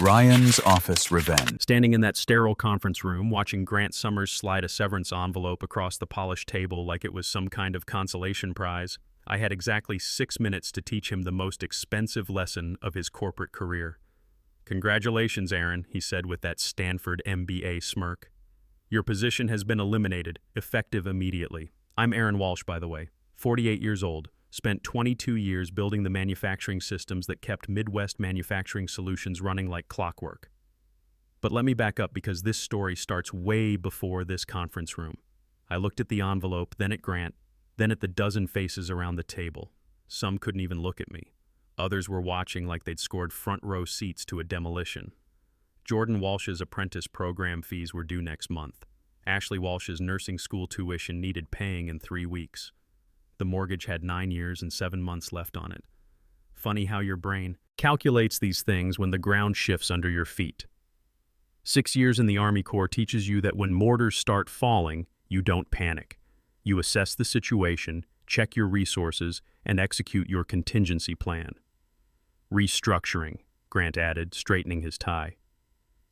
Ryan's Office Revenge. Standing in that sterile conference room, watching Grant Summers slide a severance envelope across the polished table like it was some kind of consolation prize, I had exactly 6 minutes to teach him the most expensive lesson of his corporate career. "Congratulations, Aaron," he said with that Stanford MBA smirk. "Your position has been eliminated, effective immediately. I'm Aaron Walsh, by the way, 48 years old. Spent 22 years building the manufacturing systems that kept Midwest Manufacturing Solutions running like clockwork." But let me back up because this story starts way before this conference room. I looked at the envelope, then at Grant, then at the dozen faces around the table. Some couldn't even look at me. Others were watching like they'd scored front row seats to a demolition. Jordan Walsh's apprentice program fees were due next month. Ashley Walsh's nursing school tuition needed paying in 3 weeks. The mortgage had 9 years and 7 months left on it. Funny how your brain calculates these things when the ground shifts under your feet. 6 years in the Army Corps teaches you that when mortars start falling, you don't panic. You assess the situation, check your resources, and execute your contingency plan. "Restructuring," Grant added, straightening his tie.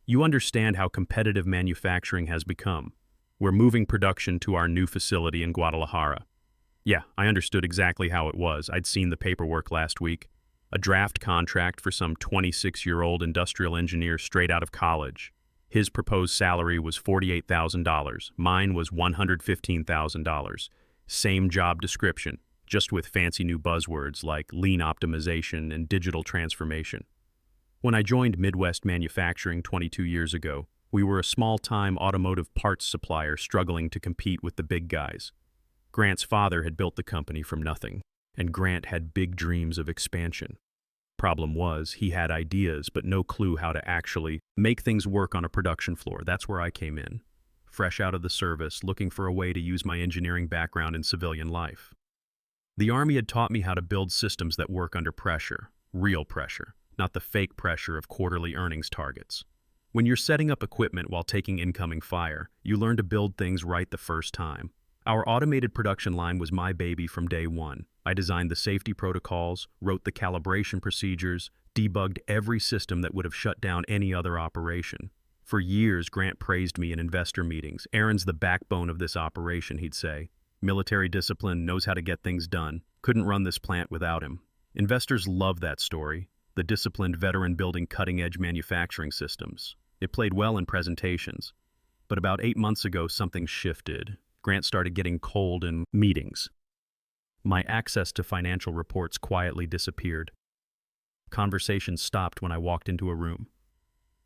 "You understand how competitive manufacturing has become. We're moving production to our new facility in Guadalajara." Yeah, I understood exactly how it was. I'd seen the paperwork last week. A draft contract for some 26-year-old industrial engineer straight out of college. His proposed salary was $48,000. Mine was $115,000. Same job description, just with fancy new buzzwords like lean optimization and digital transformation. When I joined Midwest Manufacturing 22 years ago, we were a small-time automotive parts supplier struggling to compete with the big guys. Grant's father had built the company from nothing, and Grant had big dreams of expansion. Problem was, he had ideas, but no clue how to actually make things work on a production floor. That's where I came in, fresh out of the service, looking for a way to use my engineering background in civilian life. The Army had taught me how to build systems that work under pressure, real pressure, not the fake pressure of quarterly earnings targets. When you're setting up equipment while taking incoming fire, you learn to build things right the first time. Our automated production line was my baby from day one. I designed the safety protocols, wrote the calibration procedures, debugged every system that would have shut down any other operation. For years, Grant praised me in investor meetings. "Aaron's the backbone of this operation," he'd say. "Military discipline, knows how to get things done. Couldn't run this plant without him." Investors love that story. The disciplined veteran building cutting-edge manufacturing systems. It played well in presentations. But about 8 months ago, something shifted. Grant started getting cold in meetings. My access to financial reports quietly disappeared. Conversations stopped when I walked into a room.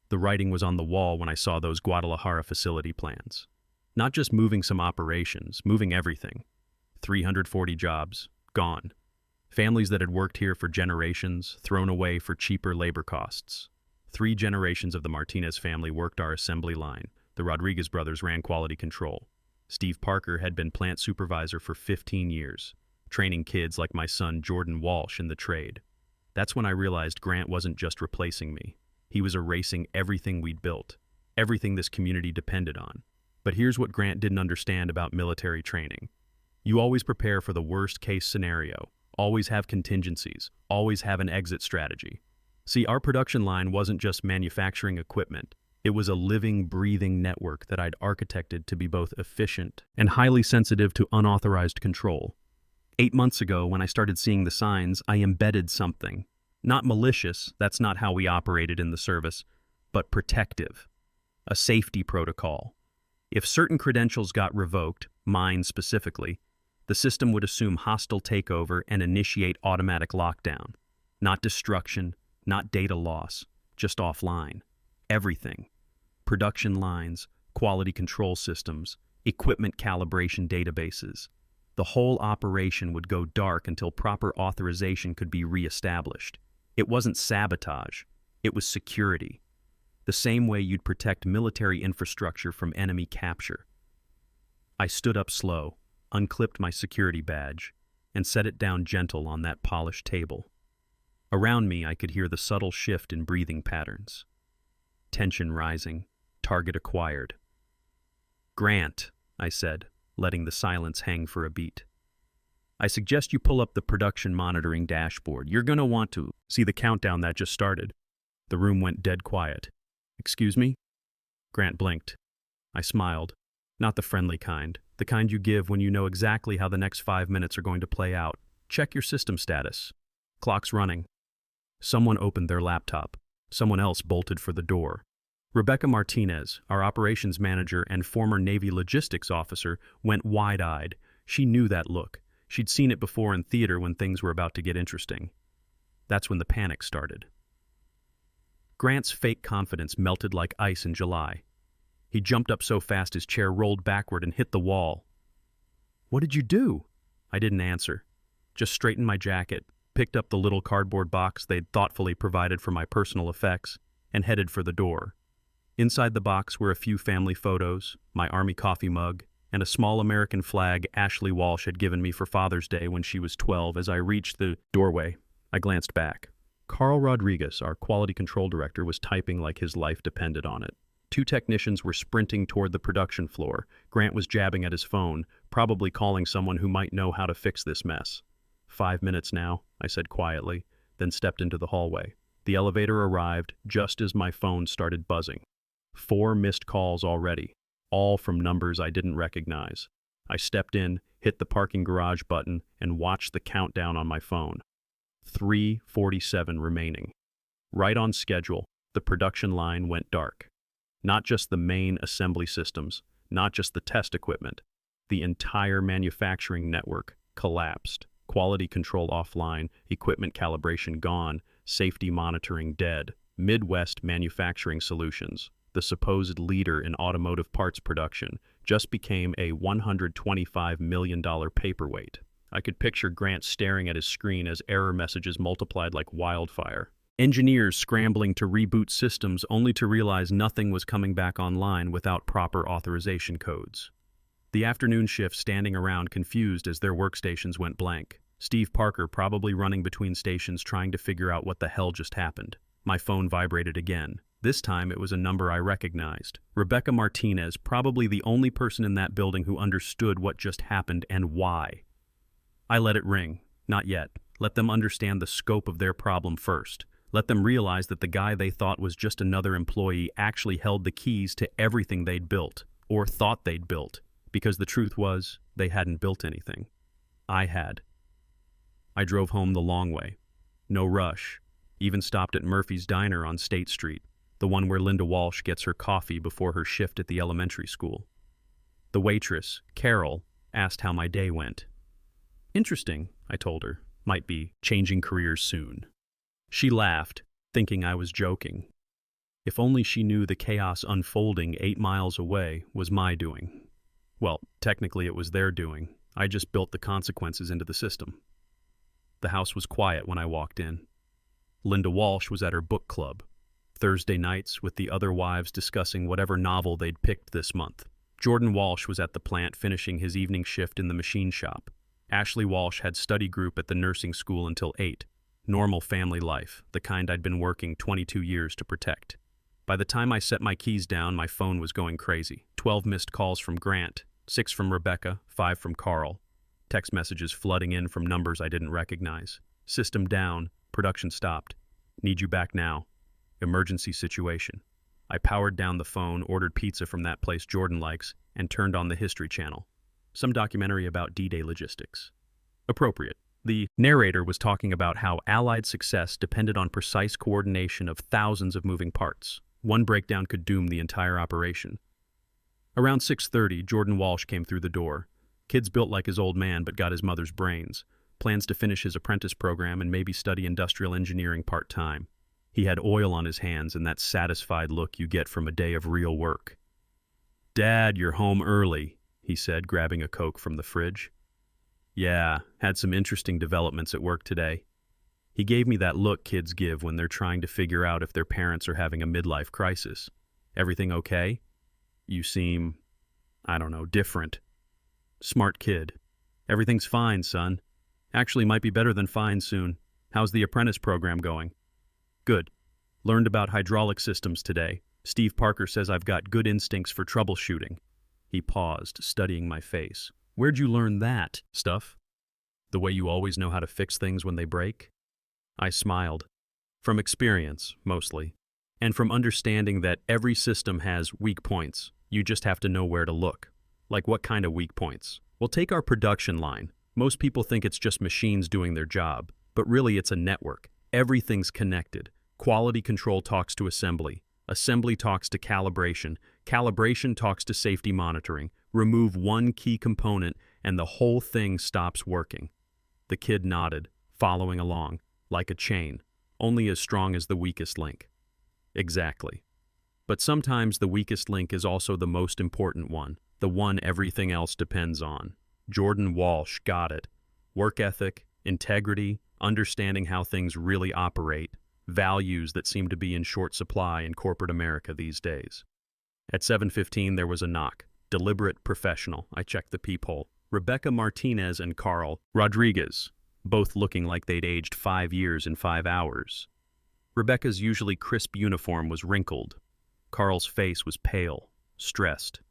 The writing was on the wall when I saw those Guadalajara facility plans. Not just moving some operations, moving everything. 340 jobs, gone. Families that had worked here for generations, thrown away for cheaper labor costs. 3 generations of the Martinez family worked our assembly line. The Rodriguez brothers ran quality control. Steve Parker had been plant supervisor for 15 years, training kids like my son Jordan Walsh in the trade. That's when I realized Grant wasn't just replacing me. He was erasing everything we'd built, everything this community depended on. But here's what Grant didn't understand about military training. You always prepare for the worst-case scenario, always have contingencies, always have an exit strategy. See, our production line wasn't just manufacturing equipment. It was a living, breathing network that I'd architected to be both efficient and highly sensitive to unauthorized control. 8 months ago, when I started seeing the signs, I embedded something. Not malicious, that's not how we operated in the service, but protective. A safety protocol. If certain credentials got revoked, mine specifically, the system would assume hostile takeover and initiate automatic lockdown. Not destruction, not data loss, just offline. Everything. Production lines, quality control systems, equipment calibration databases. The whole operation would go dark until proper authorization could be reestablished. It wasn't sabotage, it was security. The same way you'd protect military infrastructure from enemy capture. I stood up slow, unclipped my security badge, and set it down gentle on that polished table. Around me, I could hear the subtle shift in breathing patterns. Tension rising, target acquired. "Grant," I said, letting the silence hang for a beat. "I suggest you pull up the production monitoring dashboard. You're going to want to see the countdown that just started. The room went dead quiet. "Excuse me?" Grant blinked. I smiled. Not the friendly kind. The kind you give when you know exactly how the next 5 minutes are going to play out. Check your system status. Clock's running. Someone opened their laptop. Someone else bolted for the door. Rebecca Martinez, our operations manager and former Navy logistics officer, went wide-eyed. She knew that look. She'd seen it before in theater when things were about to get interesting. That's when the panic started. Grant's fake confidence melted like ice in July. He jumped up so fast his chair rolled backward and hit the wall. "What did you do?" I didn't answer. Just straightened my jacket, picked up the little cardboard box they'd thoughtfully provided for my personal effects, and headed for the door. Inside the box were a few family photos, my Army coffee mug, and a small American flag Ashley Walsh had given me for Father's Day when she was 12. As I reached the doorway, I glanced back. Carl Rodriguez, our quality control director, was typing like his life depended on it. 2 technicians were sprinting toward the production floor. Grant was jabbing at his phone, probably calling someone who might know how to fix this mess. 5 minutes now, I said quietly, then stepped into the hallway. The elevator arrived just as my phone started buzzing. 4 missed calls already, all from numbers I didn't recognize. I stepped in, hit the parking garage button, and watched the countdown on my phone. 3:47 remaining. Right on schedule, the production line went dark. Not just the main assembly systems, not just the test equipment. The entire manufacturing network collapsed. Quality control offline, equipment calibration gone, safety monitoring dead. Midwest Manufacturing Solutions, the supposed leader in automotive parts production, just became a $125 million paperweight. I could picture Grant staring at his screen as error messages multiplied like wildfire. Engineers scrambling to reboot systems only to realize nothing was coming back online without proper authorization codes. The afternoon shift standing around confused as their workstations went blank. Steve Parker probably running between stations trying to figure out what the hell just happened. My phone vibrated again. This time it was a number I recognized. Rebecca Martinez, probably the only person in that building who understood what just happened and why. I let it ring. Not yet. Let them understand the scope of their problem first. Let them realize that the guy they thought was just another employee actually held the keys to everything they'd built, or thought they'd built, because the truth was, they hadn't built anything. I had. I drove home the long way. No rush. Even stopped at Murphy's Diner on State Street, the one where Linda Walsh gets her coffee before her shift at the elementary school. The waitress, Carol, asked how my day went. "Interesting," I told her. "Might be changing careers soon." She laughed, thinking I was joking. If only she knew the chaos unfolding 8 miles away was my doing. Well, technically it was their doing. I just built the consequences into the system. The house was quiet when I walked in. Linda Walsh was at her book club, Thursday nights with the other wives discussing whatever novel they'd picked this month. Jordan Walsh was at the plant finishing his evening shift in the machine shop. Ashley Walsh had study group at the nursing school until 8. Normal family life, the kind I'd been working 22 years to protect. By the time I set my keys down, my phone was going crazy. 12 missed calls from Grant, 6 from Rebecca, 5 from Carl. Text messages flooding in from numbers I didn't recognize. System down, production stopped. Need you back now. Emergency situation. I powered down the phone, ordered pizza from that place Jordan likes, and turned on the History Channel. Some documentary about D-Day logistics. Appropriate. The narrator was talking about how Allied success depended on precise coordination of thousands of moving parts. One breakdown could doom the entire operation. Around 6:30, Jordan Walsh came through the door. Kid's built like his old man but got his mother's brains. Plans to finish his apprentice program and maybe study industrial engineering part-time. He had oil on his hands and that satisfied look you get from a day of real work. "Dad, you're home early," he said, grabbing a Coke from the fridge. "Yeah, had some interesting developments at work today." He gave me that look kids give when they're trying to figure out if their parents are having a midlife crisis. "Everything okay? You seem, different." "Smart kid. Everything's fine, son. Actually might be better than fine soon. How's the apprentice program going?" "Good. Learned about hydraulic systems today. Steve Parker says I've got good instincts for troubleshooting." He paused, studying my face. "Where'd you learn that stuff? The way you always know how to fix things when they break?" I smiled. "From experience, mostly. And from understanding that every system has weak points, you just have to know where to look. Like what kind of weak points? Well, take our production line. Most people think it's just machines doing their job, but really it's a network. Everything's connected. Quality control talks to assembly. Assembly talks to calibration. Calibration talks to safety monitoring. Remove one key component and the whole thing stops working. The kid nodded, following along, like a chain, only as strong as the weakest link. Exactly. But sometimes the weakest link is also the most important one, the one everything else depends on. Jordan Walsh got it. Work ethic, integrity, understanding how things really operate, values that seem to be in short supply in corporate America these days. At 7:15 there was a knock. Deliberate, professional. I checked the peephole. Rebecca Martinez and Carl Rodriguez, both looking like they'd aged 5 years in 5 hours. Rebecca's usually crisp uniform was wrinkled. Carl's face was pale, stressed.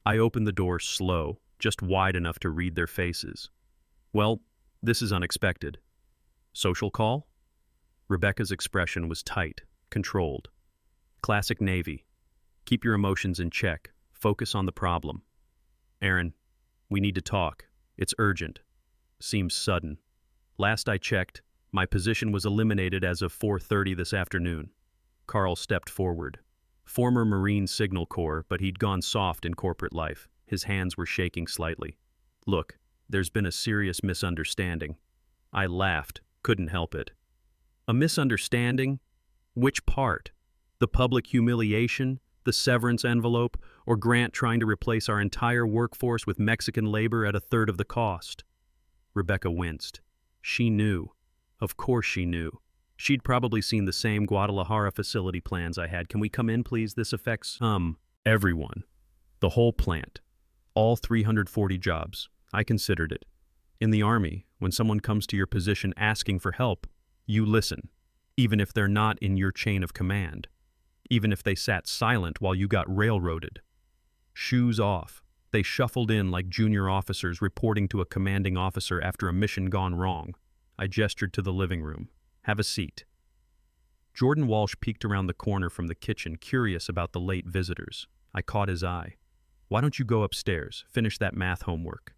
I opened the door slow, just wide enough to read their faces. Well, this is unexpected. Social call? Rebecca's expression was tight, controlled. Classic Navy. Keep your emotions in check. Focus on the problem. Aaron, we need to talk. It's urgent. Seems sudden. Last I checked, my position was eliminated as of 4:30 this afternoon. Carl stepped forward. Former Marine Signal Corps, but he'd gone soft in corporate life. His hands were shaking slightly. Look, there's been a serious misunderstanding. I laughed, couldn't help it. A misunderstanding? Which part? The public humiliation? The severance envelope? Or Grant trying to replace our entire workforce with Mexican labor at a third of the cost? Rebecca winced. She knew. Of course she knew. She'd probably seen the same Guadalajara facility plans I had. Can we come in, please? This affects, everyone. The whole plant. All 340 jobs. I considered it. In the Army, when someone comes to your position asking for help, you listen, even if they're not in your chain of command. Even if they sat silent while you got railroaded. Shoes off. They shuffled in like junior officers reporting to a commanding officer after a mission gone wrong. I gestured to the living room. Have a seat. Jordan Walsh peeked around the corner from the kitchen, curious about the late visitors. I caught his eye. Why don't you go upstairs, finish that math homework?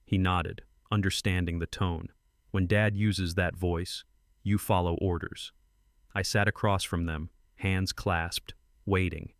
He nodded, understanding the tone. When Dad uses that voice, you follow orders. I sat across from them, hands clasped, waiting.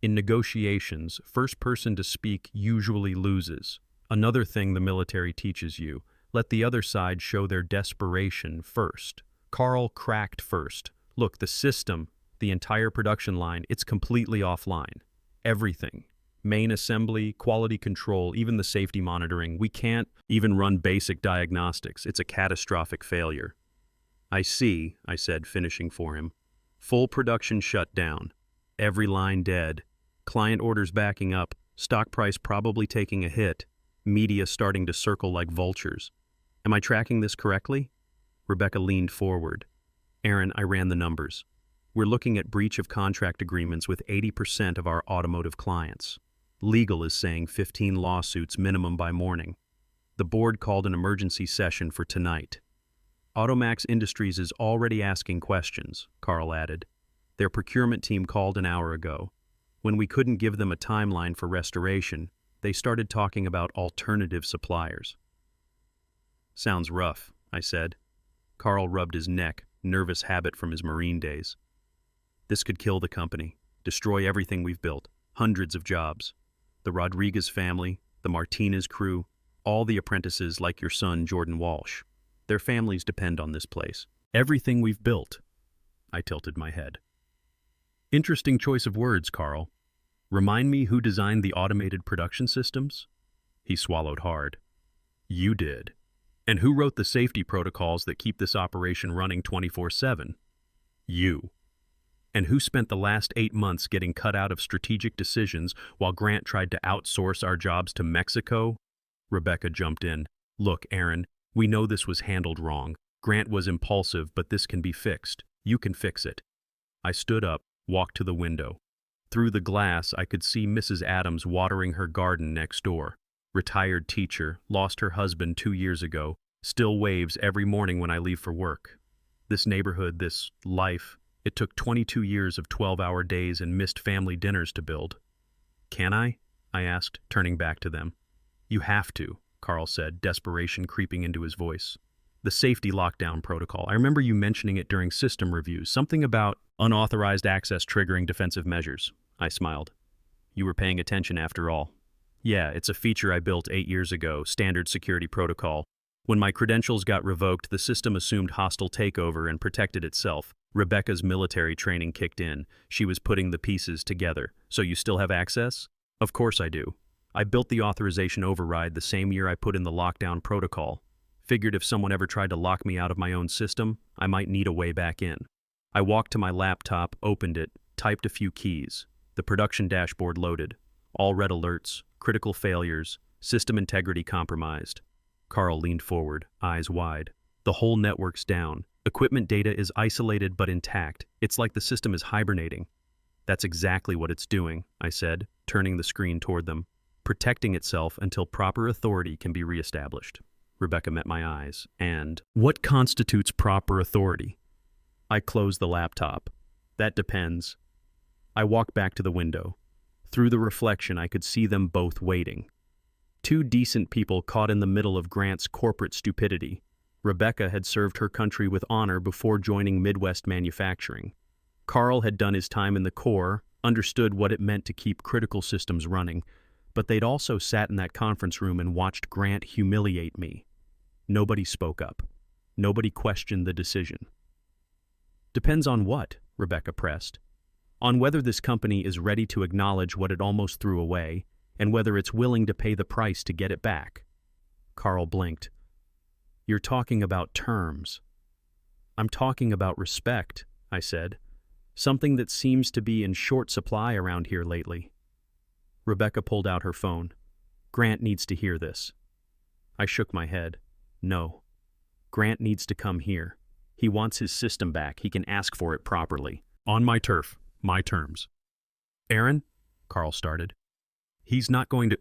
In negotiations, first person to speak usually loses. Another thing the military teaches you, let the other side show their desperation first. Carl cracked first. Look, the system, the entire production line, it's completely offline. Everything. Main assembly, quality control, even the safety monitoring. We can't even run basic diagnostics. It's a catastrophic failure. I see, I said, finishing for him. Full production shut down. Every line dead. Client orders backing up. Stock price probably taking a hit. Media starting to circle like vultures. Am I tracking this correctly? Rebecca leaned forward. Aaron, I ran the numbers. We're looking at breach of contract agreements with 80% of our automotive clients. Legal is saying 15 lawsuits minimum by morning. The board called an emergency session for tonight. Automax Industries is already asking questions, Carl added. Their procurement team called an hour ago. When we couldn't give them a timeline for restoration, they started talking about alternative suppliers. Sounds rough, I said. Carl rubbed his neck, nervous habit from his Marine days. This could kill the company, destroy everything we've built, hundreds of jobs. The Rodriguez family, the Martinez crew, all the apprentices like your son, Jordan Walsh. Their families depend on this place. Everything we've built. I tilted my head. Interesting choice of words, Carl. Remind me who designed the automated production systems? He swallowed hard. You did. And who wrote the safety protocols that keep this operation running 24/7? You. And who spent the last 8 months getting cut out of strategic decisions while Grant tried to outsource our jobs to Mexico? Rebecca jumped in. Look, Aaron, we know this was handled wrong. Grant was impulsive, but this can be fixed. You can fix it. I stood up, walked to the window. Through the glass, I could see Mrs. Adams watering her garden next door. Retired teacher, lost her husband 2 years ago, still waves every morning when I leave for work. This neighborhood, this life, It took 22 years of 12-hour days and missed family dinners to build. Can I? I asked, turning back to them. You have to, Carl said, desperation creeping into his voice. The safety lockdown protocol. I remember you mentioning it during system reviews. Something about unauthorized access triggering defensive measures. I smiled. You were paying attention after all. Yeah, it's a feature I built 8 years ago, standard security protocol. When my credentials got revoked, the system assumed hostile takeover and protected itself. Rebecca's military training kicked in. She was putting the pieces together. So you still have access? Of course I do. I built the authorization override the same year I put in the lockdown protocol. Figured if someone ever tried to lock me out of my own system, I might need a way back in. I walked to my laptop, opened it, typed a few keys. The production dashboard loaded. All red alerts, critical failures, system integrity compromised. Carl leaned forward, eyes wide. The whole network's down. Equipment data is isolated but intact. It's like the system is hibernating. That's exactly what it's doing, I said, turning the screen toward them. Protecting itself until proper authority can be reestablished. Rebecca met my eyes, and what constitutes proper authority? I closed the laptop. That depends. I walked back to the window. Through the reflection, I could see them both waiting. Two decent people caught in the middle of Grant's corporate stupidity. Rebecca had served her country with honor before joining Midwest Manufacturing. Carl had done his time in the Corps, understood what it meant to keep critical systems running, but they'd also sat in that conference room and watched Grant humiliate me. Nobody spoke up. Nobody questioned the decision. Depends on what? Rebecca pressed. On whether this company is ready to acknowledge what it almost threw away, and whether it's willing to pay the price to get it back. Carl blinked. You're talking about terms. I'm talking about respect, I said. Something that seems to be in short supply around here lately. Rebecca pulled out her phone. Grant needs to hear this. I shook my head. No. Grant needs to come here. He wants his system back. He can ask for it properly. On my turf. My terms. Aaron? Carl started. He's not going to...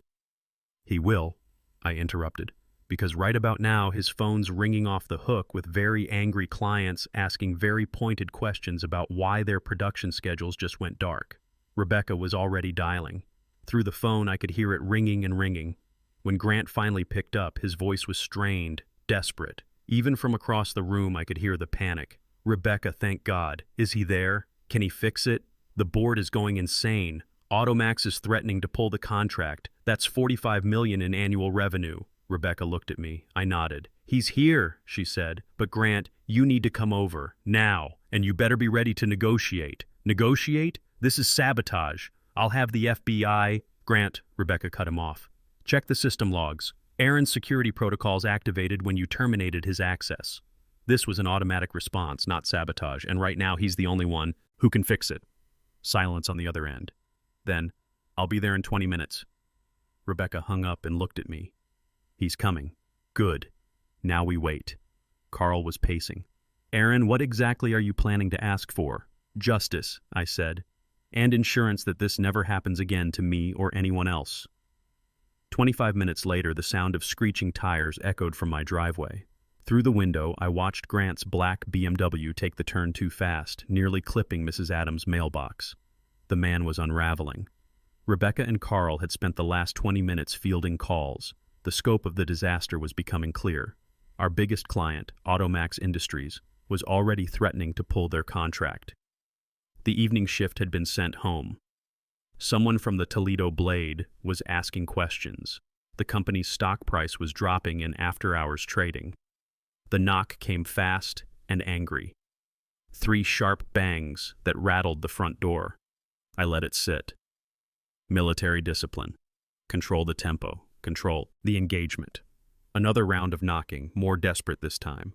He will, I interrupted, because right about now his phone's ringing off the hook with very angry clients asking very pointed questions about why their production schedules just went dark. Rebecca was already dialing. Through the phone I could hear it ringing and ringing. When Grant finally picked up, his voice was strained, desperate. Even from across the room I could hear the panic. Rebecca, thank God. Is he there? Can he fix it? The board is going insane. Automax is threatening to pull the contract. That's $45 million in annual revenue. Rebecca looked at me. I nodded. He's here, she said. But Grant, you need to come over. Now. And you better be ready to negotiate. Negotiate? This is sabotage. I'll have the FBI... Grant, Rebecca cut him off. Check the system logs. Aaron's security protocols activated when you terminated his access. This was an automatic response, not sabotage, and right now he's the only one who can fix it. Silence on the other end. Then, I'll be there in 20 minutes. Rebecca hung up and looked at me. He's coming. Good. Now we wait. Carl was pacing. Aaron, what exactly are you planning to ask for? Justice, I said, and insurance that this never happens again to me or anyone else. 25 minutes later, the sound of screeching tires echoed from my driveway. Through the window, I watched Grant's black BMW take the turn too fast, nearly clipping Mrs. Adams' mailbox. The man was unraveling. Rebecca and Carl had spent the last 20 minutes fielding calls. The scope of the disaster was becoming clear. Our biggest client, Automax Industries, was already threatening to pull their contract. The evening shift had been sent home. Someone from the Toledo Blade was asking questions. The company's stock price was dropping in after-hours trading. The knock came fast and angry. 3 sharp bangs that rattled the front door. I let it sit. Military discipline. Control the tempo. Control the engagement. Another round of knocking, more desperate this time.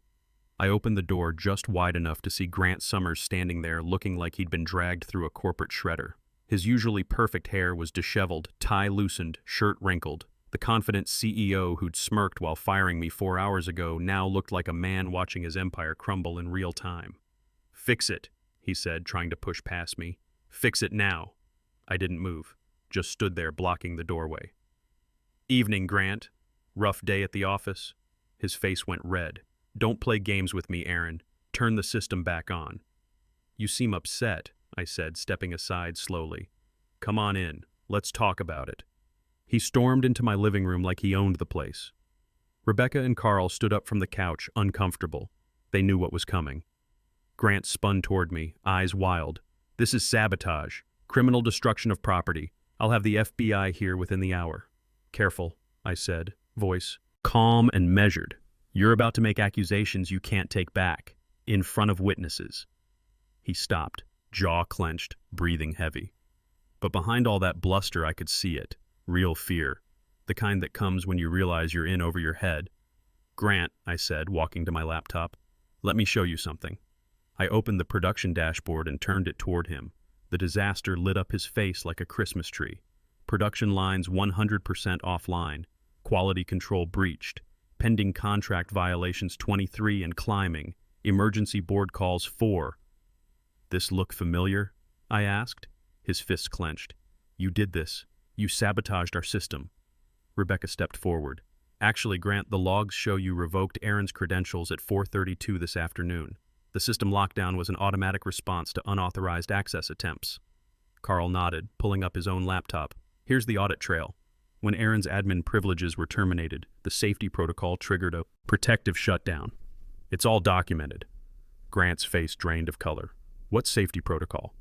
I opened the door just wide enough to see Grant Summers standing there looking like he'd been dragged through a corporate shredder. His usually perfect hair was disheveled, tie loosened, shirt wrinkled. The confident CEO who'd smirked while firing me 4 hours ago now looked like a man watching his empire crumble in real time. Fix it, he said, trying to push past me. Fix it now. I didn't move, just stood there blocking the doorway. Evening, Grant. Rough day at the office? His face went red. Don't play games with me, Aaron. Turn the system back on. You seem upset, I said, stepping aside slowly. Come on in. Let's talk about it. He stormed into my living room like he owned the place. Rebecca and Carl stood up from the couch, uncomfortable. They knew what was coming. Grant spun toward me, eyes wild. This is sabotage. Criminal destruction of property. I'll have the FBI here within the hour. Careful, I said, voice calm and measured. You're about to make accusations you can't take back, in front of witnesses. He stopped, jaw clenched, breathing heavy. But behind all that bluster I could see it, real fear, the kind that comes when you realize you're in over your head. Grant, I said, walking to my laptop, let me show you something. I opened the production dashboard and turned it toward him. The disaster lit up his face like a Christmas tree. Production lines 100% offline. Quality control breached. Pending contract violations 23 and climbing. Emergency board calls 4. This look familiar? I asked. His fists clenched. You did this. You sabotaged our system. Rebecca stepped forward. Actually, Grant, the logs show you revoked Aaron's credentials at 4:32 this afternoon. The system lockdown was an automatic response to unauthorized access attempts. Carl nodded, pulling up his own laptop. Here's the audit trail. When Aaron's admin privileges were terminated, the safety protocol triggered a protective shutdown. It's all documented. Grant's face drained of color. What safety protocol?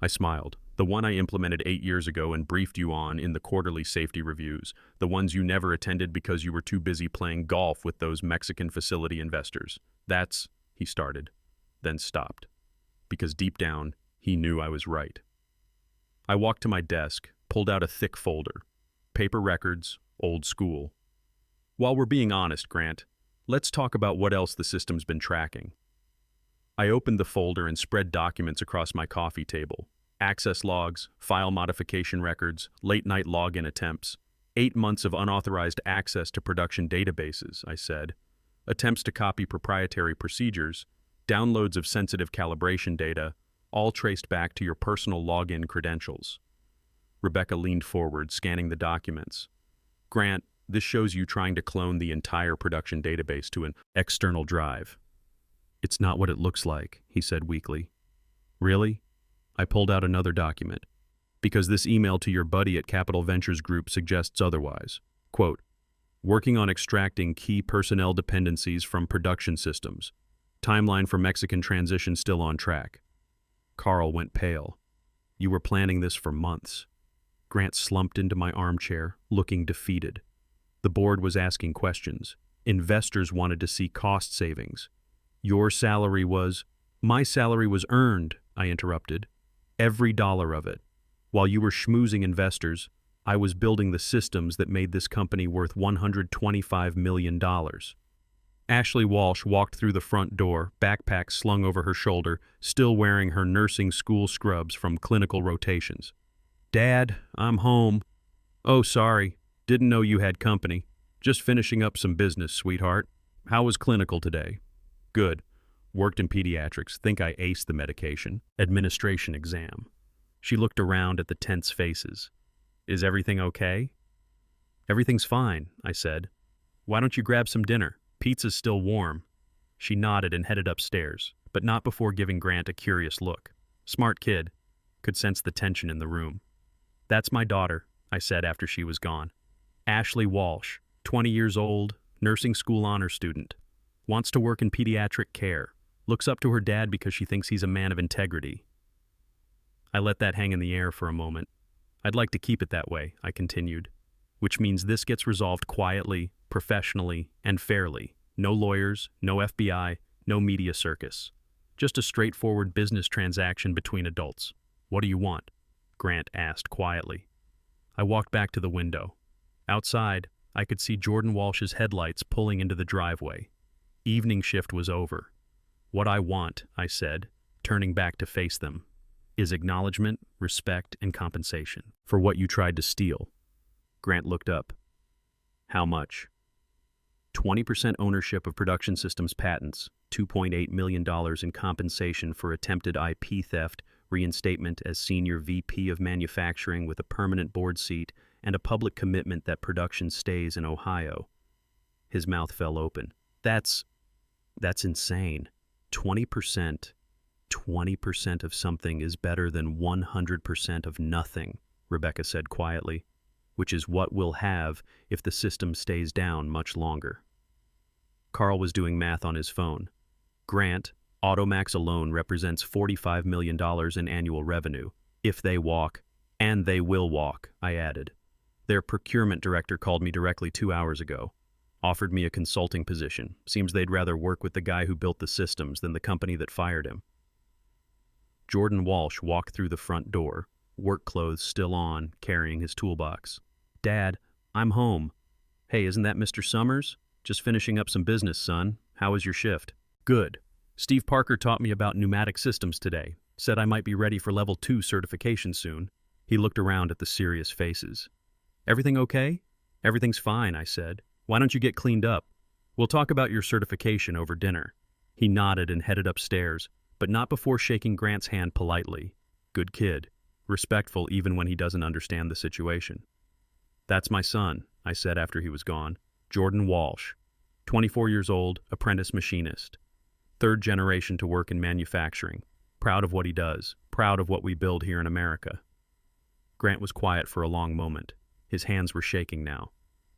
I smiled. The one I implemented 8 years ago and briefed you on in the quarterly safety reviews. The ones you never attended because you were too busy playing golf with those Mexican facility investors. That's, he started, then stopped. Because deep down, he knew I was right. I walked to my desk, pulled out a thick folder. Paper records, old school. While we're being honest, Grant, let's talk about what else the system's been tracking. I opened the folder and spread documents across my coffee table. Access logs, file modification records, late-night login attempts. 8 months of unauthorized access to production databases, I said. Attempts to copy proprietary procedures, downloads of sensitive calibration data, all traced back to your personal login credentials. Rebecca leaned forward, scanning the documents. Grant, this shows you trying to clone the entire production database to an external drive. It's not what it looks like, he said weakly. Really? I pulled out another document. Because this email to your buddy at Capital Ventures Group suggests otherwise. Quote, working on extracting key personnel dependencies from production systems. Timeline for Mexican transition still on track. Carl went pale. You were planning this for months. Grant slumped into my armchair, looking defeated. The board was asking questions. Investors wanted to see cost savings. Your salary was... My salary was earned, I interrupted. Every dollar of it. While you were schmoozing investors, I was building the systems that made this company worth $125 million. Ashley Walsh walked through the front door, backpack slung over her shoulder, still wearing her nursing school scrubs from clinical rotations. Dad, I'm home. Oh, sorry. Didn't know you had company. Just finishing up some business, sweetheart. How was clinical today? Good. Worked in pediatrics. Think I aced the medication. Administration exam. She looked around at the tense faces. Is everything okay? Everything's fine, I said. Why don't you grab some dinner? Pizza's still warm. She nodded and headed upstairs, but not before giving Grant a curious look. Smart kid. Could sense the tension in the room. That's my daughter, I said after she was gone. Ashley Walsh, 20 years old, nursing school honor student. Wants to work in pediatric care. Looks up to her dad because she thinks he's a man of integrity. I let that hang in the air for a moment. I'd like to keep it that way, I continued. Which means this gets resolved quietly, professionally, and fairly. No lawyers, no FBI, no media circus. Just a straightforward business transaction between adults. What do you want? Grant asked quietly. I walked back to the window. Outside, I could see Jordan Walsh's headlights pulling into the driveway. Evening shift was over. What I want, I said, turning back to face them, is acknowledgement, respect, and compensation for what you tried to steal. Grant looked up. How much? 20% ownership of Production Systems patents, $2.8 million in compensation for attempted IP theft, reinstatement as Senior VP of Manufacturing with a permanent board seat, and a public commitment that production stays in Ohio. His mouth fell open. That's insane. 20%. 20% of something is better than 100% of nothing, Rebecca said quietly, which is what we'll have if the system stays down much longer. Carl was doing math on his phone. Grant, Automax alone represents $45 million in annual revenue. If they walk, and they will walk, I added. Their procurement director called me directly 2 hours ago. Offered me a consulting position. Seems they'd rather work with the guy who built the systems than the company that fired him. Jordan Walsh walked through the front door, work clothes still on, carrying his toolbox. Dad, I'm home. Hey, isn't that Mr. Summers? Just finishing up some business, son. How was your shift? Good. Steve Parker taught me about pneumatic systems today. Said I might be ready for level 2 certification soon. He looked around at the serious faces. Everything okay? Everything's fine, I said. Why don't you get cleaned up? We'll talk about your certification over dinner. He nodded and headed upstairs, but not before shaking Grant's hand politely. Good kid. Respectful even when he doesn't understand the situation. That's my son, I said after he was gone. Jordan Walsh. 24 years old, apprentice machinist. Third generation to work in manufacturing. Proud of what he does. Proud of what we build here in America. Grant was quiet for a long moment. His hands were shaking now.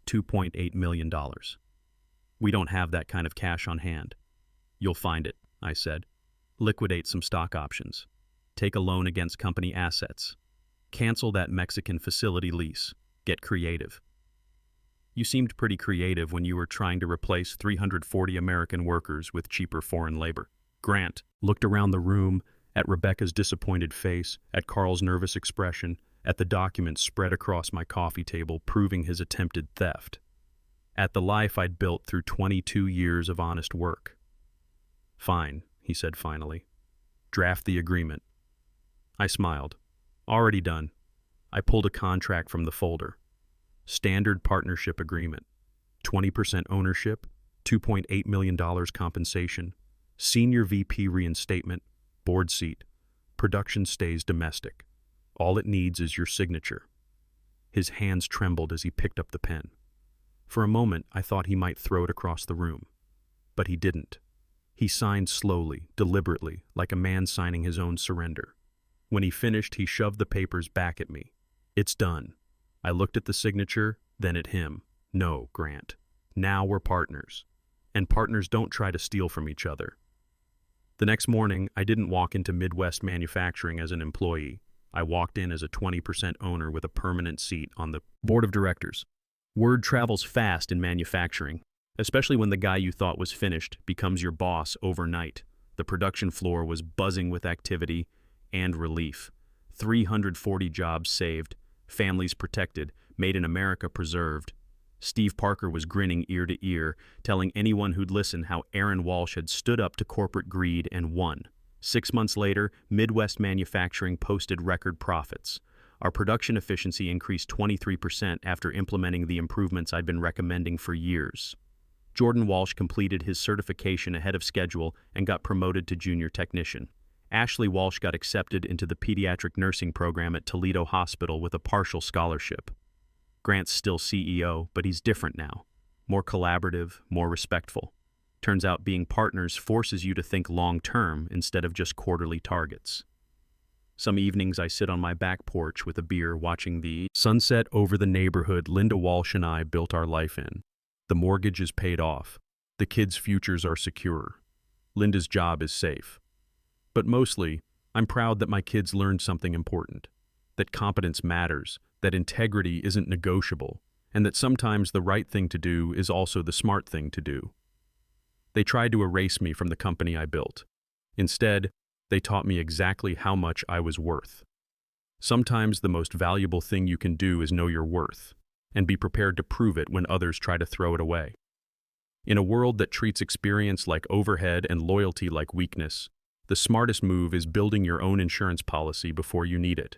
$2.8 million. We don't have that kind of cash on hand. You'll find it, I said. Liquidate some stock options. Take a loan against company assets. Cancel that Mexican facility lease. Get creative. You seemed pretty creative when you were trying to replace 340 American workers with cheaper foreign labor. Grant looked around the room, at Rebecca's disappointed face, at Carl's nervous expression, at the documents spread across my coffee table proving his attempted theft, at the life I'd built through 22 years of honest work. Fine, he said finally. Draft the agreement. I smiled. Already done. I pulled a contract from the folder. Standard partnership agreement. 20% ownership, $2.8 million compensation, senior VP reinstatement, board seat. Production stays domestic. All it needs is your signature. His hands trembled as he picked up the pen. For a moment, I thought he might throw it across the room. But he didn't. He signed slowly, deliberately, like a man signing his own surrender. When he finished, he shoved the papers back at me. It's done. I looked at the signature, then at him. No, Grant. Now we're partners. And partners don't try to steal from each other. The next morning, I didn't walk into Midwest Manufacturing as an employee. I walked in as a 20% owner with a permanent seat on the board of directors. Word travels fast in manufacturing, especially when the guy you thought was finished becomes your boss overnight. The production floor was buzzing with activity and relief. 340 jobs saved, families protected, Made in America preserved. Steve Parker was grinning ear to ear, telling anyone who'd listen how Aaron Walsh had stood up to corporate greed and won. 6 months later, Midwest Manufacturing posted record profits. Our production efficiency increased 23% after implementing the improvements I'd been recommending for years. Jordan Walsh completed his certification ahead of schedule and got promoted to junior technician. Ashley Walsh got accepted into the pediatric nursing program at Toledo Hospital with a partial scholarship. Grant's still CEO, but he's different now. More collaborative, more respectful. Turns out being partners forces you to think long-term instead of just quarterly targets. Some evenings I sit on my back porch with a beer watching the sunset over the neighborhood Linda Walsh and I built our life in. The mortgage is paid off. The kids' futures are secure. Linda's job is safe. But mostly, I'm proud that my kids learned something important. That competence matters, that integrity isn't negotiable, and that sometimes the right thing to do is also the smart thing to do. They tried to erase me from the company I built. Instead, they taught me exactly how much I was worth. Sometimes the most valuable thing you can do is know your worth, and be prepared to prove it when others try to throw it away. In a world that treats experience like overhead and loyalty like weakness, the smartest move is building your own insurance policy before you need it.